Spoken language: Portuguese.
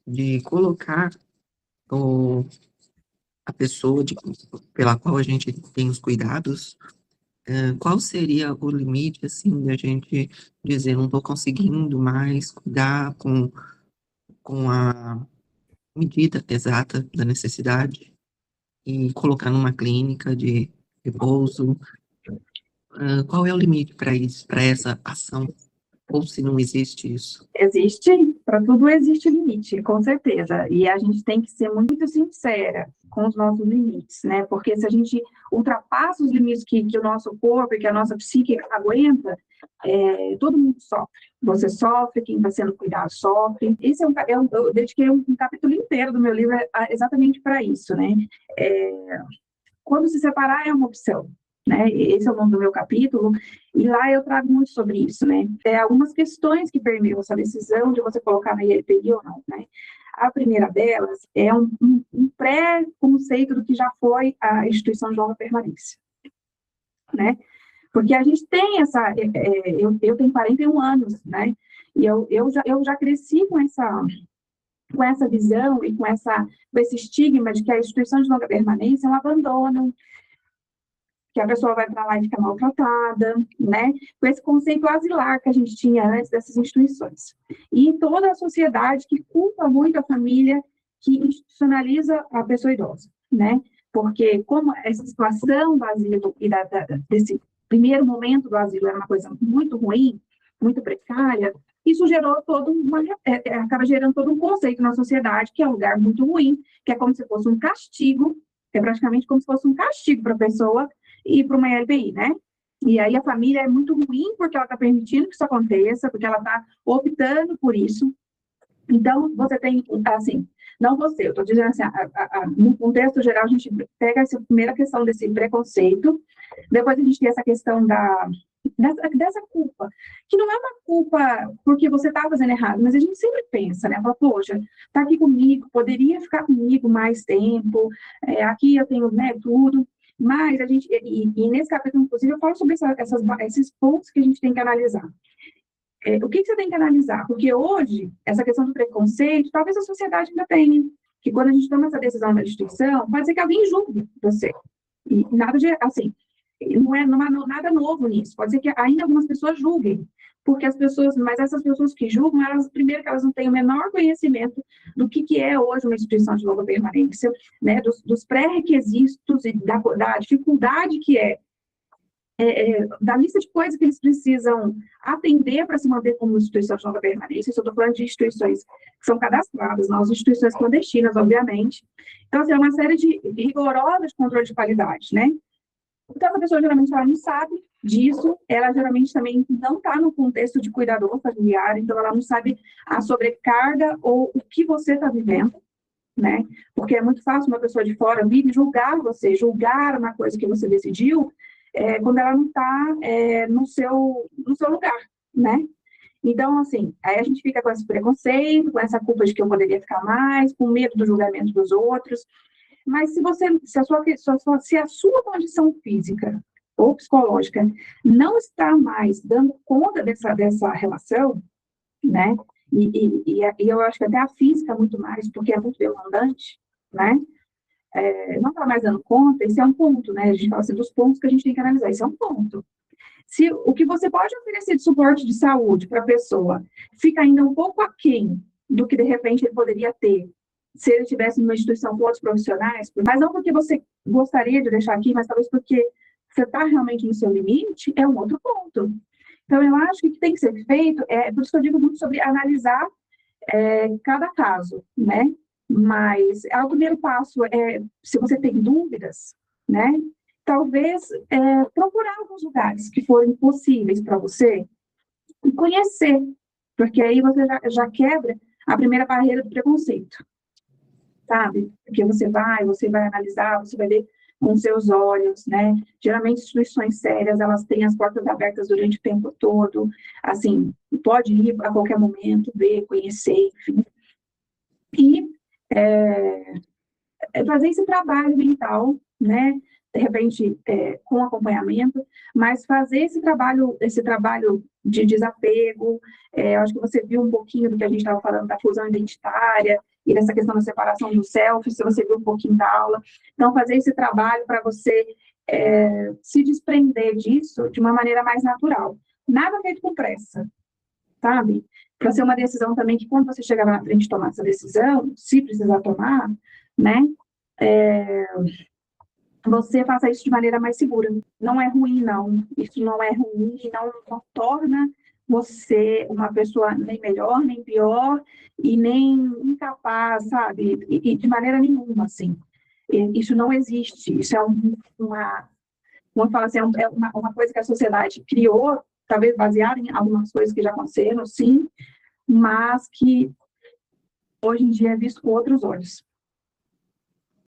de colocar o, a pessoa pela qual a gente tem os cuidados, qual seria o limite, assim, da gente dizer, não estou conseguindo mais cuidar com a medida exata da necessidade e colocar numa clínica de repouso? Qual é o limite para isso, para essa ação? Ou se não existe isso? Existe, para tudo existe limite, com certeza. E a gente tem que ser muito sincera com os nossos limites, né? Porque se a gente ultrapassa os limites que o nosso corpo e que a nossa psique aguenta, todo mundo sofre. Você sofre, quem está sendo cuidado sofre. Esse eu dediquei um capítulo inteiro do meu livro exatamente para isso, né? Quando se separar é uma opção, né? Esse é o nome do meu capítulo, e lá eu trago muito sobre isso, né? Algumas questões que permeiam essa decisão de você colocar na ILPI ou não, né? A primeira delas é um pré-conceito do que já foi a instituição de longa permanência, né? Porque a gente tem eu tenho 41 anos, né? E eu já cresci com essa visão e com esse estigma de que a instituição de longa permanência é um abandono, que a pessoa vai para lá e fica maltratada, né? Com esse conceito asilar que a gente tinha antes dessas instituições. E toda a sociedade que culpa muito a família, que institucionaliza a pessoa idosa, né? Porque como essa situação do asilo e desse primeiro momento do asilo era uma coisa muito ruim, muito precária, isso gerou acaba gerando todo um conceito na sociedade que é um lugar muito ruim, que é como se fosse um castigo, é praticamente como se fosse um castigo para a pessoa ir para uma LBI, né? E aí a família é muito ruim porque ela está permitindo que isso aconteça, porque ela está optando por isso. Então, você tem, assim, não você, eu estou dizendo assim, no contexto geral, a gente pega essa primeira questão desse preconceito, depois a gente tem essa questão dessa culpa, que não é uma culpa porque você está fazendo errado, mas a gente sempre pensa, né? Fala, poxa, está aqui comigo, poderia ficar comigo mais tempo, aqui eu tenho, né, tudo. Mas a gente, e nesse capítulo, inclusive, eu falo sobre esses pontos que a gente tem que analisar. O que você tem que analisar? Porque hoje, essa questão do preconceito, talvez a sociedade ainda tenha, que quando a gente toma essa decisão da instituição, pode ser que alguém julgue você. E nada de, assim, não é nada novo nisso. Pode ser que ainda algumas pessoas julguem, porque mas essas pessoas que julgam, primeiro que elas não têm o menor conhecimento do que é hoje uma instituição de longa permanência, né, dos pré-requisitos e da dificuldade que da lista de coisas que eles precisam atender para se manter como instituição de longa permanência. Isso eu estou falando de instituições que são cadastradas, não as instituições clandestinas, obviamente. Então, assim, é uma série de rigorosa de controle de qualidade, né? Então, a pessoa geralmente ela não sabe disso, ela geralmente também não está no contexto de cuidador familiar, então ela não sabe a sobrecarga ou o que você está vivendo, né? Porque é muito fácil uma pessoa de fora vir julgar você, julgar uma coisa que você decidiu, quando ela não está no seu lugar, né? Então, assim, aí a gente fica com esse preconceito, com essa culpa de que eu poderia ficar mais, com medo do julgamento dos outros. Mas se a sua condição física ou psicológica não está mais dando conta dessa relação, né? E eu acho que até a física muito mais, porque é muito demandante, né? Não está mais dando conta, esse é um ponto, né? A gente fala assim, dos pontos que a gente tem que analisar, esse é um ponto. Se o que você pode oferecer de suporte de saúde para a pessoa fica ainda um pouco aquém do que, de repente, ele poderia ter se ele estivesse numa instituição com outros profissionais, mas não porque você gostaria de deixar aqui, mas talvez porque você está realmente no seu limite, é um outro ponto. Então, eu acho que o que tem que ser feito, por isso que eu digo muito sobre analisar cada caso, né? Mas o primeiro passo se você tem dúvidas, né? Talvez procurar alguns lugares que forem possíveis para você e conhecer, porque aí você já quebra a primeira barreira do preconceito, sabe? Porque você vai analisar, você vai ver com seus olhos, né? Geralmente, instituições sérias, elas têm as portas abertas durante o tempo todo, assim, pode ir a qualquer momento, ver, conhecer, enfim. E fazer esse trabalho mental, né? De repente, com acompanhamento, mas fazer esse trabalho de desapego, eu acho que você viu um pouquinho do que a gente estava falando da fusão identitária, e dessa questão da separação do self, se você viu um pouquinho da aula. Então, fazer esse trabalho para você se desprender disso de uma maneira mais natural. Nada feito com pressa, sabe? Para ser uma decisão também que, quando você chegar na frente de tomar essa decisão, se precisar tomar, né, você faça isso de maneira mais segura. Não é ruim, não. Isso não é ruim, não torna você uma pessoa nem melhor, nem pior, e nem incapaz, sabe? E de maneira nenhuma, assim. Isso não existe. Isso é vamos falar assim, é uma coisa que a sociedade criou, talvez baseada em algumas coisas que já aconteceram, sim, mas que hoje em dia é visto com outros olhos.